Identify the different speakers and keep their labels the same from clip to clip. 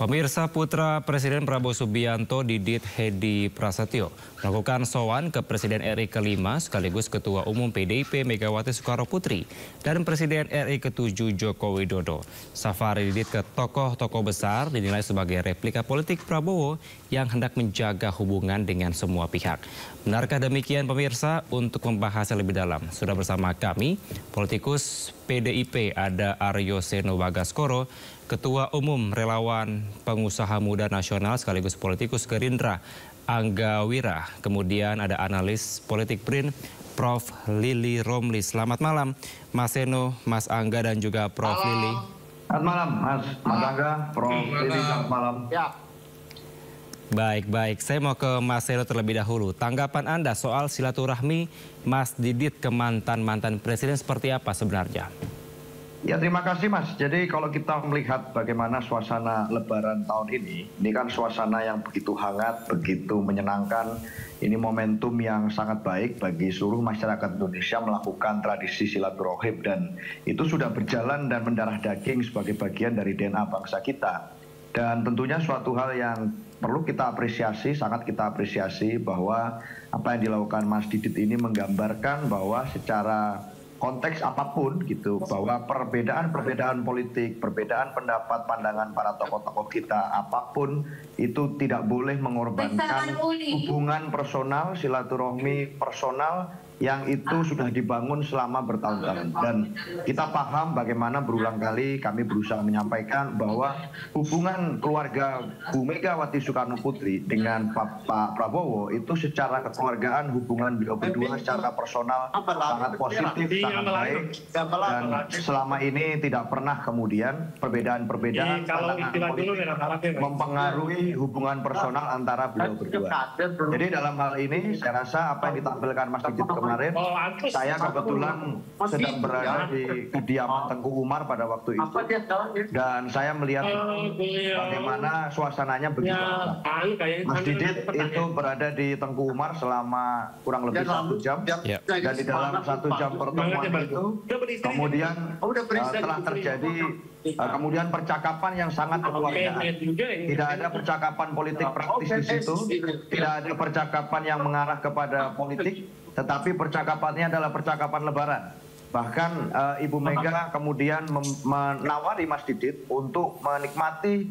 Speaker 1: Pemirsa, putra Presiden Prabowo Subianto Didit Hedi Prasetyo melakukan sowan ke Presiden RI ke-5 sekaligus Ketua Umum PDIP Megawati Soekarnoputri dan Presiden RI ke-7 Joko Widodo. Safari Didit ke tokoh-tokoh besar dinilai sebagai replika politik Prabowo yang hendak menjaga hubungan dengan semua pihak. Benarkah demikian pemirsa? Untuk membahasnya lebih dalam, sudah bersama kami politikus PDIP ada Aryo Seno Bagaskoro, Ketua Umum Relawan Pengusaha Muda Nasional sekaligus politikus Gerindra Angga Wira. Kemudian ada analis politik BRIN Prof. Lili Romli. Selamat malam Mas Seno, Mas Angga dan juga Prof. Lili.
Speaker 2: Selamat malam Mas Angga, Prof. Lili, selamat malam. Ya.
Speaker 1: Baik. Saya mau ke Mas Seno terlebih dahulu. Tanggapan Anda soal silaturahmi Mas Didit ke mantan-mantan presiden seperti apa sebenarnya?
Speaker 2: Ya, terima kasih Mas. Jadi kalau kita melihat bagaimana suasana Lebaran tahun ini kan suasana yang begitu hangat, begitu menyenangkan. Ini momentum yang sangat baik bagi seluruh masyarakat Indonesia melakukan tradisi silaturahim, dan itu sudah berjalan dan mendarah daging sebagai bagian dari DNA bangsa kita. Dan tentunya suatu hal yang perlu kita apresiasi, sangat kita apresiasi, bahwa apa yang dilakukan Mas Didit ini menggambarkan bahwa secara konteks apapun gitu, bahwa perbedaan politik, perbedaan pendapat, pandangan para tokoh-tokoh kita apapun itu tidak boleh mengorbankan hubungan personal, silaturahmi personal yang itu sudah dibangun selama bertahun-tahun. Dan kita paham bagaimana berulang kali kami berusaha menyampaikan bahwa hubungan keluarga Bu Megawati Soekarnoputri dengan Pak Prabowo itu secara kekeluargaan, hubungan beliau berdua secara personal sangat positif, sangat baik. Dan selama ini tidak pernah kemudian perbedaan-perbedaan pandangan politik mempengaruhi hubungan personal antara beliau berdua. Jadi dalam hal ini saya rasa apa yang ditampilkan Mas Didit kemarin, saya kebetulan sedang berada di kediaman Tengku Umar pada waktu itu, dan saya melihat bagaimana suasananya begitu. Mas Didit itu berada di Tengku Umar selama kurang lebih 1 jam, dan di dalam 1 jam pertemuan itu kemudian telah terjadi kemudian percakapan yang sangat kekeluargaan. Tidak ada percakapan politik praktis di situ, tidak ada percakapan yang mengarah kepada politik, tetapi percakapannya adalah percakapan Lebaran. Bahkan Ibu Mega kemudian menawari Mas Didit untuk menikmati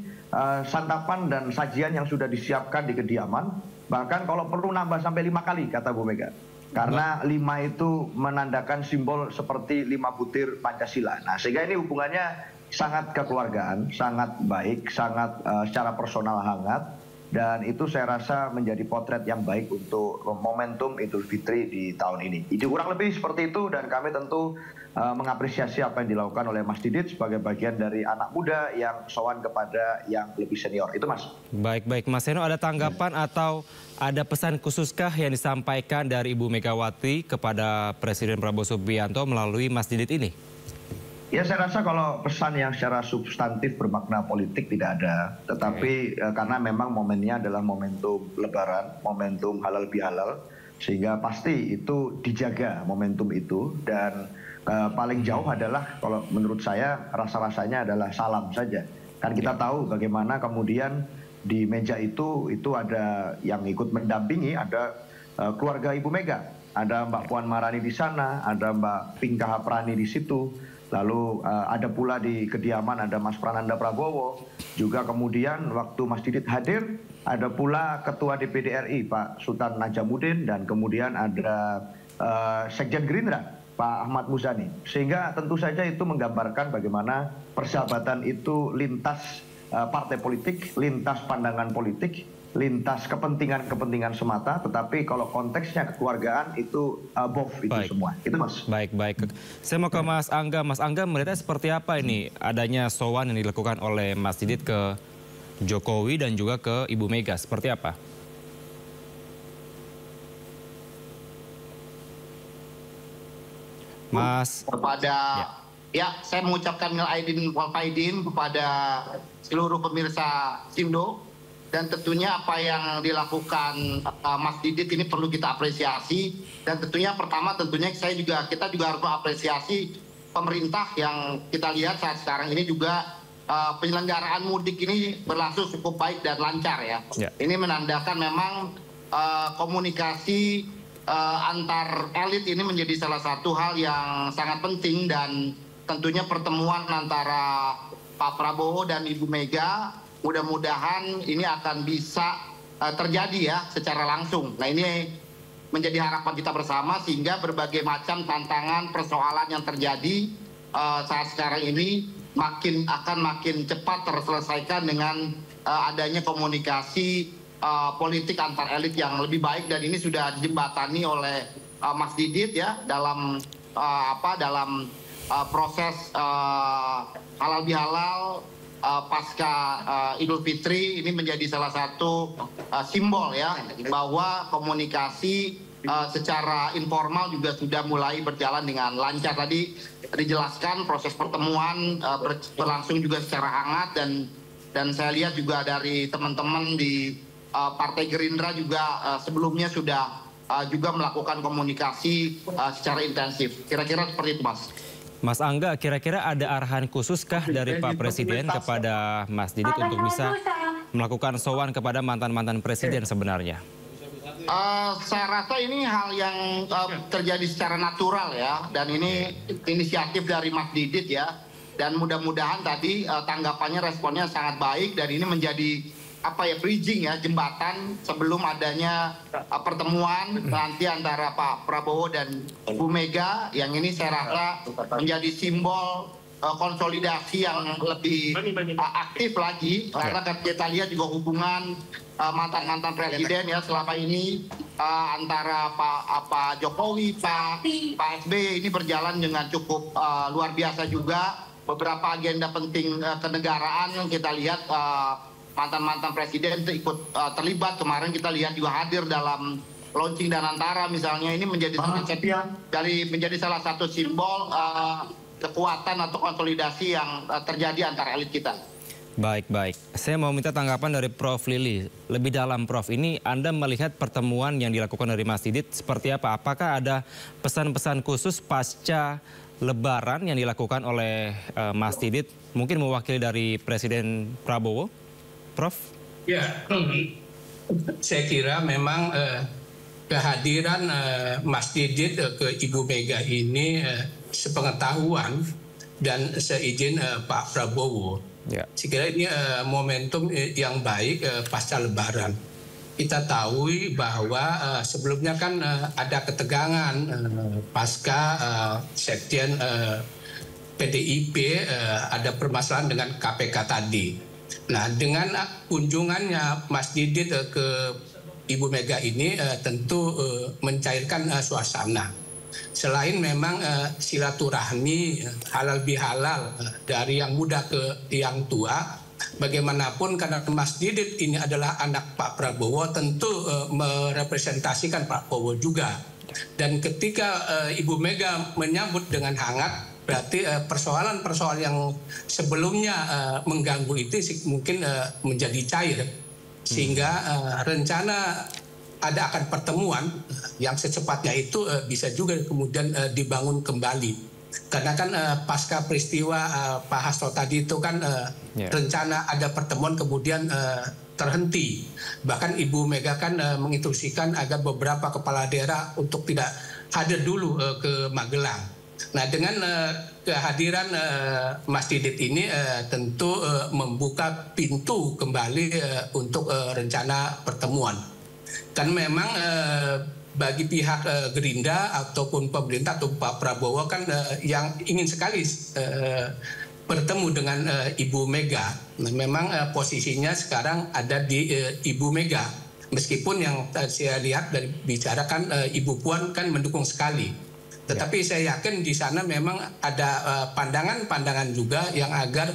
Speaker 2: santapan dan sajian yang sudah disiapkan di kediaman. Bahkan kalau perlu nambah sampai 5 kali, kata Bu Mega. Karena 5 itu menandakan simbol seperti 5 butir Pancasila. Nah, sehingga ini hubungannya sangat kekeluargaan, sangat baik, sangat secara personal hangat. Dan itu saya rasa menjadi potret yang baik untuk momentum Idul Fitri di tahun ini. Itu kurang lebih seperti itu, dan kami tentu mengapresiasi apa yang dilakukan oleh Mas Didit sebagai bagian dari anak muda yang sowan kepada yang lebih senior. Itu Mas.
Speaker 1: Baik Mas Seno, ada tanggapan atau ada pesan khususkah yang disampaikan dari Ibu Megawati kepada Presiden Prabowo Subianto melalui Mas Didit ini?
Speaker 2: Ya, saya rasa kalau pesan yang secara substantif bermakna politik tidak ada. Tetapi karena memang momennya adalah momentum Lebaran, momentum halal bihalal, sehingga pasti itu dijaga momentum itu. Dan paling jauh adalah kalau menurut saya rasa-rasanya adalah salam saja. Kan kita tahu bagaimana kemudian di meja itu ada yang ikut mendampingi, ada keluarga Ibu Mega. Ada Mbak Puan Maharani di sana, ada Mbak Pinka Haprani di situ. Lalu ada pula di kediaman ada Mas Prananda Prabowo. Juga kemudian waktu Mas Didit hadir, ada pula Ketua DPD RI Pak Sultan Najamuddin, dan kemudian ada Sekjen Gerindra Pak Ahmad Muzani. Sehingga tentu saja itu menggambarkan bagaimana persahabatan itu lintas partai politik, lintas pandangan politik, lintas kepentingan semata, tetapi kalau konteksnya kekeluargaan itu above itu semua. Itu Mas.
Speaker 1: Baik. Saya mau ke Mas Angga. Mas Angga melihatnya seperti apa ini adanya sowan yang dilakukan oleh Mas Didit ke Jokowi dan juga ke Ibu Mega, seperti apa? Mas.
Speaker 3: Saya mengucapkan minal aidin wal faidin kepada seluruh pemirsa Sindo. Dan tentunya apa yang dilakukan Mas Didit ini perlu kita apresiasi. Dan tentunya pertama kita juga harus mengapresiasi pemerintah yang kita lihat saat sekarang ini juga penyelenggaraan mudik ini berlangsung cukup baik dan lancar ya. Ini menandakan memang komunikasi antar elit ini menjadi salah satu hal yang sangat penting, dan tentunya pertemuan antara Pak Prabowo dan Ibu Mega mudah-mudahan ini akan bisa terjadi ya secara langsung. Nah, ini menjadi harapan kita bersama sehingga berbagai macam tantangan persoalan yang terjadi saat sekarang ini akan makin cepat terselesaikan dengan adanya komunikasi politik antar elit yang lebih baik, dan ini sudah dijembatani oleh Mas Didit ya dalam proses halal bihalal pasca Idul Fitri. Ini menjadi salah satu simbol ya bahwa komunikasi secara informal juga sudah mulai berjalan dengan lancar. Tadi dijelaskan proses pertemuan berlangsung juga secara hangat, dan saya lihat juga dari teman-teman di Partai Gerindra juga sebelumnya sudah juga melakukan komunikasi secara intensif. Kira-kira seperti itu, Mas.
Speaker 1: Mas Angga, kira-kira ada arahan khususkah dari Pak Presiden kepada Mas Didit untuk bisa melakukan sowan kepada mantan-mantan presiden sebenarnya?
Speaker 3: Saya rasa ini hal yang terjadi secara natural ya, dan ini inisiatif dari Mas Didit ya, dan mudah-mudahan tadi tanggapannya, responnya sangat baik, dan ini menjadi bridging ya, jembatan sebelum adanya pertemuan nanti antara Pak Prabowo dan Bu Mega, yang ini saya rasa menjadi simbol konsolidasi yang lebih aktif lagi, karena kita lihat juga hubungan mantan-mantan presiden ya selama ini antara Pak Jokowi, Pak SBY ini berjalan dengan cukup luar biasa juga. Beberapa agenda penting kenegaraan yang kita lihat mantan-mantan presiden itu ikut terlibat. Kemarin kita lihat juga hadir dalam launching Danantara misalnya. Ini menjadi salah satu simbol kekuatan atau konsolidasi yang terjadi antara elit kita.
Speaker 1: Baik. Saya mau minta tanggapan dari Prof. Lili. Lebih dalam, Prof. Ini Anda melihat pertemuan yang dilakukan dari Mas Didit seperti apa? Apakah ada pesan-pesan khusus pasca Lebaran yang dilakukan oleh Mas Didit? Mungkin mewakili dari Presiden Prabowo? Prof?
Speaker 4: Ya, saya kira memang kehadiran Mas Didit ke Ibu Mega ini sepengetahuan dan seizin Pak Prabowo. Ya. Saya kira ini momentum yang baik pasca Lebaran. Kita tahu bahwa sebelumnya kan ada ketegangan pasca Sekjen PDIP ada permasalahan dengan KPK tadi. Nah, dengan kunjungannya Mas Didit ke Ibu Mega ini tentu mencairkan suasana. Selain memang silaturahmi halal bihalal dari yang muda ke yang tua, bagaimanapun karena Mas Didit ini adalah anak Pak Prabowo, tentu merepresentasikan Pak Prabowo juga. Dan ketika Ibu Mega menyambut dengan hangat, berarti persoalan-persoalan yang sebelumnya mengganggu itu mungkin menjadi cair, sehingga rencana ada akan pertemuan yang secepatnya itu bisa juga kemudian dibangun kembali. Karena kan pasca peristiwa Pak Hasto tadi itu kan rencana ada pertemuan kemudian terhenti. Bahkan Ibu Mega kan menginstruksikan agar beberapa kepala daerah untuk tidak hadir dulu ke Magelang. Nah, dengan kehadiran Mas Didit ini tentu membuka pintu kembali untuk rencana pertemuan. Kan memang bagi pihak Gerindra ataupun pemerintah atau Pak Prabowo kan yang ingin sekali bertemu dengan Ibu Mega. Nah, memang posisinya sekarang ada di Ibu Mega. Meskipun yang saya lihat dari bicara kan Ibu Puan kan mendukung sekali. Tetapi saya yakin di sana memang ada pandangan-pandangan juga yang agar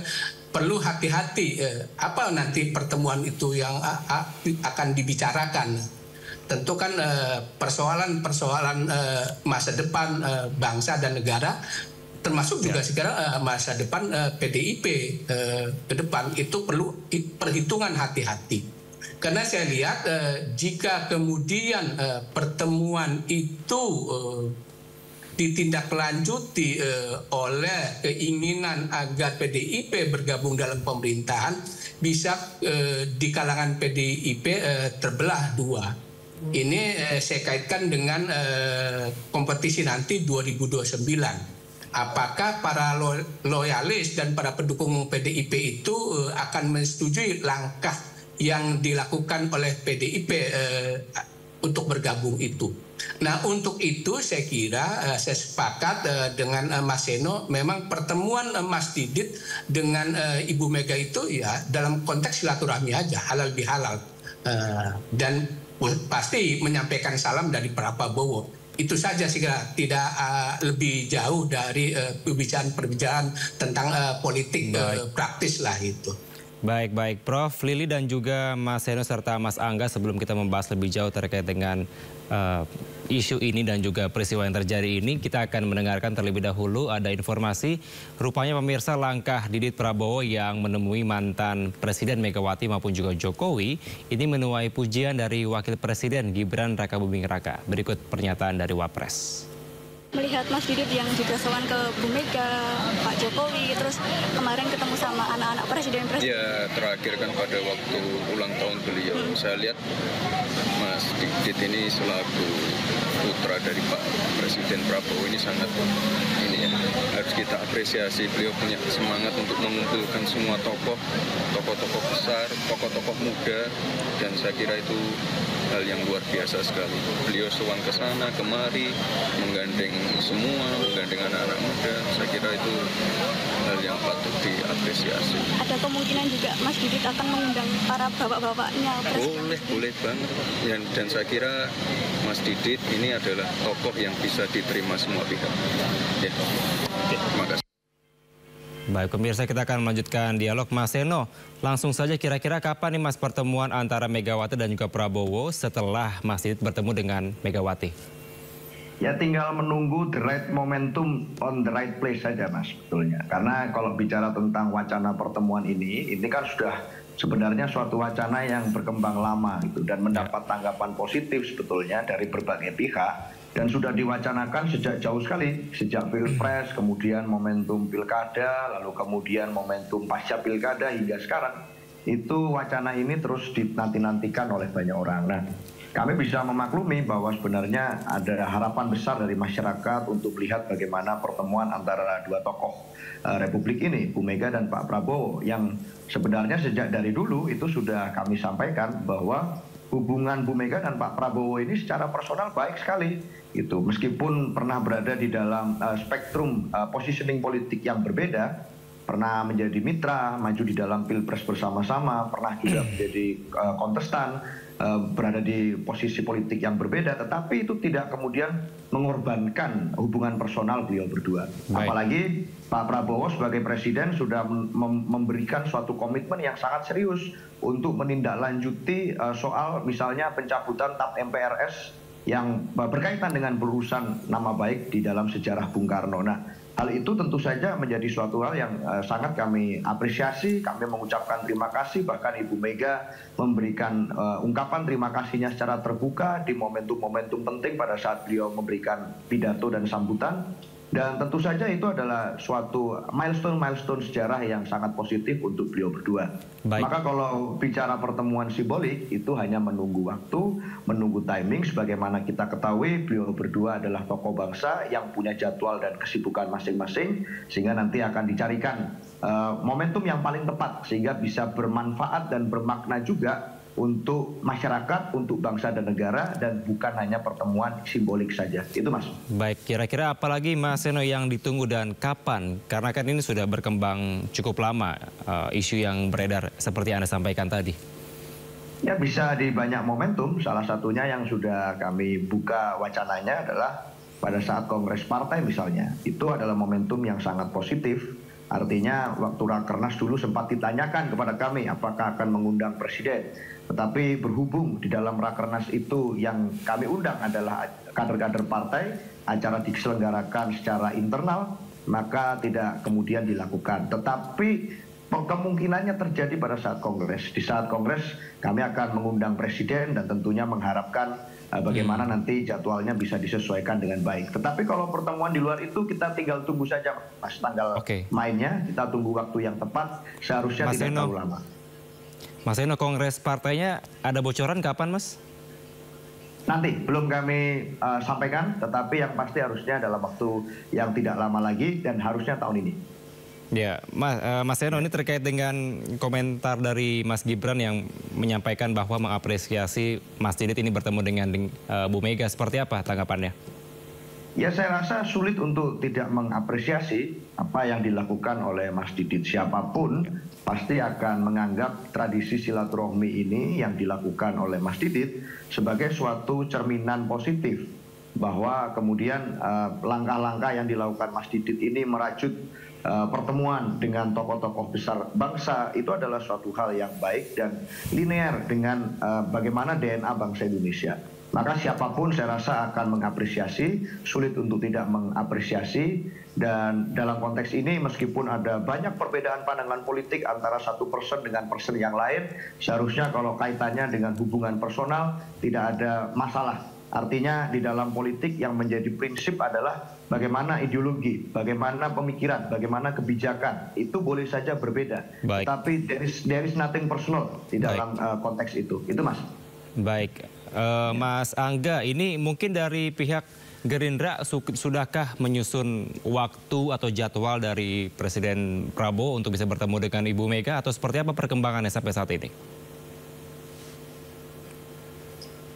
Speaker 4: perlu hati-hati apa nanti pertemuan itu yang akan dibicarakan. Tentu kan persoalan-persoalan masa depan bangsa dan negara, termasuk juga sekarang masa depan PDIP ke depan itu perlu perhitungan hati-hati. Karena saya lihat jika kemudian pertemuan itu ditindaklanjuti oleh keinginan agar PDIP bergabung dalam pemerintahan, bisa di kalangan PDIP terbelah dua. Ini saya kaitkan dengan kompetisi nanti 2029. Apakah para loyalis dan para pendukung PDIP itu akan menyetujui langkah yang dilakukan oleh PDIP untuk bergabung itu? Nah, untuk itu saya kira saya sepakat dengan Mas Seno, memang pertemuan Mas Didit dengan Ibu Mega itu ya dalam konteks silaturahmi aja, halal bihalal, dan pasti menyampaikan salam dari Pak Prabowo. Itu saja sih, tidak lebih jauh dari perbincangan tentang politik praktis lah itu.
Speaker 1: Baik, Prof. Lili dan juga Mas Seno serta Mas Angga, sebelum kita membahas lebih jauh terkait dengan isu ini dan juga peristiwa yang terjadi ini, kita akan mendengarkan terlebih dahulu ada informasi. Rupanya pemirsa, langkah Didit Prabowo yang menemui mantan Presiden Megawati maupun juga Jokowi ini menuai pujian dari Wakil Presiden Gibran Rakabuming Raka. Berikut pernyataan dari Wapres.
Speaker 5: Melihat Mas Didit yang juga sowan ke Bu Mega, Pak Jokowi, terus kemarin ketemu sama anak-anak presiden.
Speaker 6: Ya, terakhir kan pada waktu ulang tahun beliau, saya lihat Mas Didit ini selaku putra dari Pak Presiden Prabowo ini sangat harus kita apresiasi. Beliau punya semangat untuk mengumpulkan semua tokoh-tokoh besar, tokoh-tokoh muda, dan saya kira itu hal yang luar biasa sekali. Beliau sowan ke sana kemari, menggandeng anak-anak muda. Saya kira itu hal yang patut diapresiasi.
Speaker 5: Ada kemungkinan juga Mas Didit akan mengundang para bapak-bapaknya.
Speaker 6: Boleh banget. Dan saya kira Mas Didit ini adalah tokoh yang bisa diterima semua pihak. Ya. Oke, terima kasih.
Speaker 1: Baik pemirsa, kita akan melanjutkan dialog. Mas Seno, langsung saja kira-kira kapan nih Mas pertemuan antara Megawati dan juga Prabowo setelah Mas Didit bertemu dengan Megawati?
Speaker 2: Ya tinggal menunggu the right momentum on the right place saja Mas, sebetulnya. Karena kalau bicara tentang wacana pertemuan ini kan sudah sebenarnya suatu wacana yang berkembang lama gitu, dan mendapat tanggapan positif sebetulnya dari berbagai pihak. Dan sudah diwacanakan sejak jauh sekali, sejak Pilpres, kemudian momentum Pilkada, lalu kemudian momentum pasca Pilkada hingga sekarang. Itu wacana ini terus dinanti-nantikan oleh banyak orang. Nah, kami bisa memaklumi bahwa sebenarnya ada harapan besar dari masyarakat untuk melihat bagaimana pertemuan antara dua tokoh Republik ini, Bu Mega dan Pak Prabowo, yang sebenarnya sejak dari dulu itu sudah kami sampaikan bahwa hubungan Bu Mega dan Pak Prabowo ini secara personal baik sekali. Itu meskipun pernah berada di dalam spektrum positioning politik yang berbeda, pernah menjadi mitra, maju di dalam Pilpres bersama-sama, pernah juga menjadi kontestan, berada di posisi politik yang berbeda, tetapi itu tidak kemudian mengorbankan hubungan personal beliau berdua. Baik. Apalagi Pak Prabowo sebagai presiden sudah memberikan suatu komitmen yang sangat serius untuk menindaklanjuti soal misalnya pencabutan TAP MPRS yang berkaitan dengan berurusan nama baik di dalam sejarah Bung Karno. Nah, hal itu tentu saja menjadi suatu hal yang sangat kami apresiasi. Kami mengucapkan terima kasih, bahkan Ibu Mega memberikan ungkapan terima kasihnya secara terbuka di momentum-momentum penting pada saat beliau memberikan pidato dan sambutan. Dan tentu saja itu adalah suatu milestone sejarah yang sangat positif untuk beliau berdua. Baik. Maka kalau bicara pertemuan simbolik, itu hanya menunggu waktu, menunggu timing. Sebagaimana kita ketahui, beliau berdua adalah tokoh bangsa yang punya jadwal dan kesibukan masing-masing, sehingga nanti akan dicarikan momentum yang paling tepat, sehingga bisa bermanfaat dan bermakna juga untuk masyarakat, untuk bangsa dan negara, dan bukan hanya pertemuan simbolik saja. Itu Mas. Baik, kira-kira apalagi Mas Seno yang ditunggu dan kapan? Karena kan ini sudah berkembang cukup lama isu yang beredar seperti Anda sampaikan tadi. Ya bisa di banyak momentum, salah satunya yang sudah kami buka wacananya adalah pada saat Kongres Partai misalnya. Itu adalah momentum yang sangat positif. Artinya waktu Rakernas dulu sempat ditanyakan kepada kami apakah akan mengundang Presiden. Tetapi berhubung di dalam Rakernas itu yang kami undang adalah kader-kader partai, acara diselenggarakan secara internal, maka tidak kemudian dilakukan. Tetapi kemungkinannya terjadi pada saat kongres. Di saat kongres kami akan mengundang presiden dan tentunya mengharapkan bagaimana nanti jadwalnya bisa disesuaikan dengan baik. Tetapi kalau pertemuan di luar itu kita tinggal tunggu saja Mas tanggal mainnya, kita tunggu waktu yang tepat, seharusnya tidak terlalu lama.
Speaker 1: Mas Eno, kongres partainya ada bocoran kapan, Mas?
Speaker 2: Nanti belum kami sampaikan, tetapi yang pasti harusnya dalam waktu yang tidak lama lagi dan harusnya tahun ini.
Speaker 1: Ya, Mas Eno, ini terkait dengan komentar dari Mas Gibran yang menyampaikan bahwa mengapresiasi Mas Didit ini bertemu dengan Bu Mega. Seperti apa tanggapannya?
Speaker 2: Ya, saya rasa sulit untuk tidak mengapresiasi apa yang dilakukan oleh Mas Didit. Siapapun pasti akan menganggap tradisi silaturahmi ini yang dilakukan oleh Mas Didit sebagai suatu cerminan positif. Bahwa kemudian langkah-langkah yang dilakukan Mas Didit ini merajut pertemuan dengan tokoh-tokoh besar bangsa itu adalah suatu hal yang baik dan linear dengan bagaimana DNA bangsa Indonesia. Maka siapapun saya rasa akan mengapresiasi, sulit untuk tidak mengapresiasi. Dan dalam konteks ini meskipun ada banyak perbedaan pandangan politik antara satu person dengan person yang lain, seharusnya kalau kaitannya dengan hubungan personal tidak ada masalah. Artinya di dalam politik yang menjadi prinsip adalah bagaimana ideologi, bagaimana pemikiran, bagaimana kebijakan, itu boleh saja berbeda.
Speaker 1: Baik.
Speaker 2: Tapi there is nothing personal di dalam konteks itu. Itu Mas.
Speaker 1: Baik, Mas Angga, ini mungkin dari pihak Gerindra sudahkah menyusun waktu atau jadwal dari Presiden Prabowo untuk bisa bertemu dengan Ibu Mega atau seperti apa perkembangannya sampai saat ini?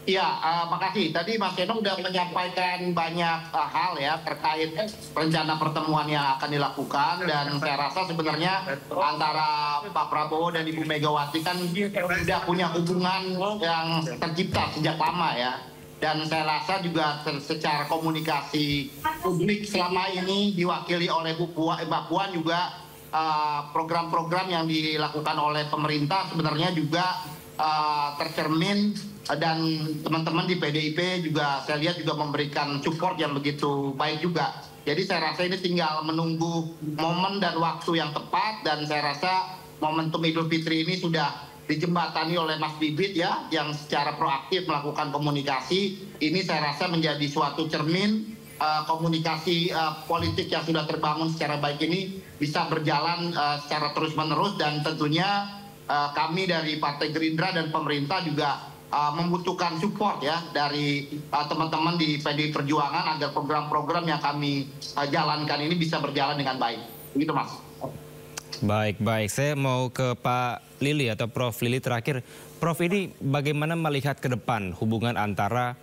Speaker 3: Ya, makasih. Tadi Mas Eno sudah menyampaikan banyak hal ya terkait rencana pertemuan yang akan dilakukan, dan saya rasa sebenarnya antara Pak Prabowo dan Ibu Megawati kan sudah punya hubungan yang tercipta sejak lama ya. Dan saya rasa juga secara komunikasi publik selama ini diwakili oleh Mbak Puan juga program-program yang dilakukan oleh pemerintah sebenarnya juga tercermin, dan teman-teman di PDIP juga saya lihat juga memberikan support yang begitu baik juga. Jadi saya rasa ini tinggal menunggu momen dan waktu yang tepat, dan saya rasa momentum Idul Fitri ini sudah dijembatani oleh Mas Didit ya, yang secara proaktif melakukan komunikasi. Ini saya rasa menjadi suatu cermin komunikasi politik yang sudah terbangun secara baik ini bisa berjalan secara terus-menerus, dan tentunya kami dari Partai Gerindra dan pemerintah juga membutuhkan support ya dari teman-teman di PDI Perjuangan agar program-program yang kami jalankan ini bisa berjalan dengan baik. Begitu Mas.
Speaker 1: Baik. Saya mau ke Pak Lili atau Prof. Lili terakhir. Prof, ini bagaimana melihat ke depan hubungan antara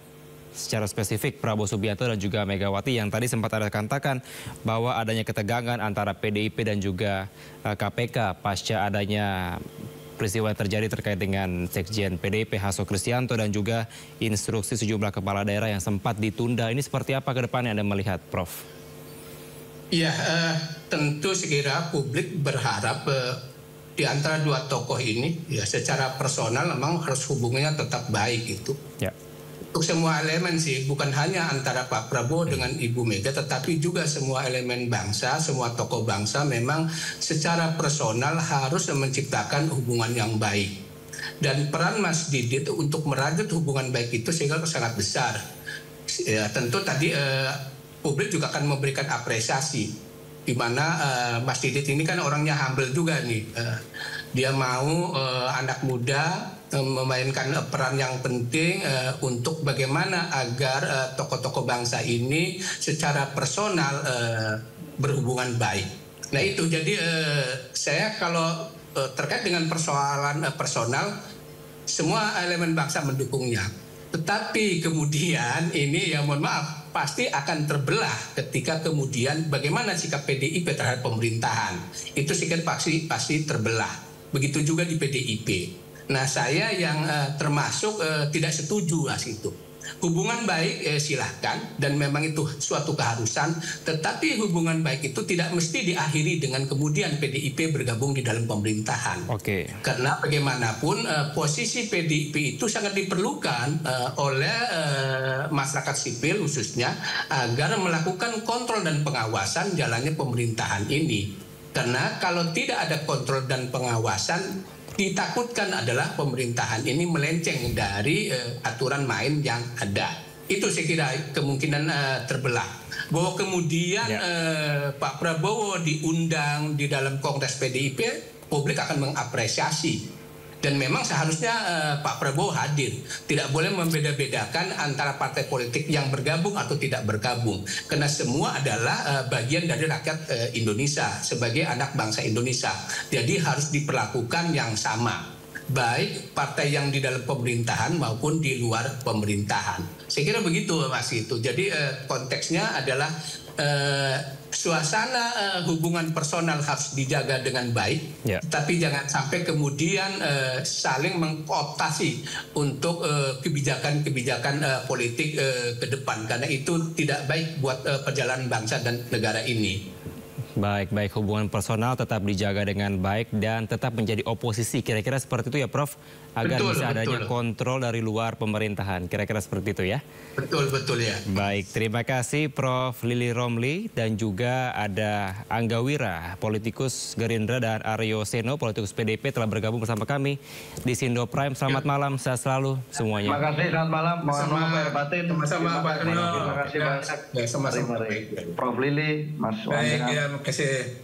Speaker 1: secara spesifik Prabowo Subianto dan juga Megawati yang tadi sempat ada katakan bahwa adanya ketegangan antara PDIP dan juga KPK pasca adanya peristiwa yang terjadi terkait dengan Sekjen PDIP Hasto Kristianto dan juga instruksi sejumlah kepala daerah yang sempat ditunda. Ini seperti apa ke depannya Anda melihat, Prof?
Speaker 4: Ya, tentu sekira publik berharap di antara dua tokoh ini ya secara personal memang harus hubungannya tetap baik itu.
Speaker 1: Ya.
Speaker 4: Untuk semua elemen sih, bukan hanya antara Pak Prabowo dengan Ibu Mega, tetapi juga semua elemen bangsa, semua tokoh bangsa memang secara personal harus menciptakan hubungan yang baik. Dan peran Mas Didit untuk merajut hubungan baik itu sehingga sangat besar. Ya, tentu tadi publik juga akan memberikan apresiasi, di mana Mas Didit ini kan orangnya humble juga nih. Dia mau anak muda memainkan peran yang penting untuk bagaimana agar tokoh-tokoh bangsa ini secara personal berhubungan baik. Nah itu jadi saya kalau terkait dengan persoalan personal, semua elemen bangsa mendukungnya. Tetapi kemudian ini ya mohon maaf pasti akan terbelah ketika kemudian bagaimana sikap PDIP terhadap pemerintahan. Itu sikap pasti terbelah. Begitu juga di PDIP. Nah saya yang termasuk tidak setuju Mas itu. Hubungan baik silahkan dan memang itu suatu keharusan, tetapi hubungan baik itu tidak mesti diakhiri dengan kemudian PDIP bergabung di dalam pemerintahan.
Speaker 1: Oke.
Speaker 4: Karena bagaimanapun posisi PDIP itu sangat diperlukan oleh masyarakat sipil khususnya agar melakukan kontrol dan pengawasan jalannya pemerintahan ini. Karena kalau tidak ada kontrol dan pengawasan, ditakutkan adalah pemerintahan ini melenceng dari aturan main yang ada. Itu saya kira kemungkinan terbelah. Bahwa kemudian Pak Prabowo diundang di dalam Kongres PDIP, publik akan mengapresiasi. Dan memang seharusnya Pak Prabowo hadir. Tidak boleh membeda-bedakan antara partai politik yang bergabung atau tidak bergabung. Karena semua adalah bagian dari rakyat Indonesia sebagai anak bangsa Indonesia. Jadi harus diperlakukan yang sama. Baik partai yang di dalam pemerintahan maupun di luar pemerintahan. Saya kira begitu Mas itu. Jadi konteksnya adalah suasana hubungan personal harus dijaga dengan baik, tapi jangan sampai kemudian saling mengkooptasi untuk kebijakan-kebijakan politik ke depan, karena itu tidak baik buat perjalanan bangsa dan negara ini.
Speaker 1: Baik, hubungan personal tetap dijaga dengan baik dan tetap menjadi oposisi. Kira-kira seperti itu ya Prof? Agar bisa adanya kontrol dari luar pemerintahan. Kira-kira seperti itu ya?
Speaker 4: Betul ya.
Speaker 1: Baik, terima kasih Prof. Lili Romli dan juga ada Angga Wira, politikus Gerindra, dan Aryo Seno, politikus PDIP telah bergabung bersama kami di Sindo Prime. Selamat malam, sehat selalu semuanya.
Speaker 2: Terima kasih, selamat malam. Mohon maaf Pak Batin.
Speaker 4: Sama-sama Pak Reno.
Speaker 2: Terima kasih Pak.
Speaker 4: Sama-sama.
Speaker 2: Prof. Lili, Mas
Speaker 4: Baik, ya, terima kasih.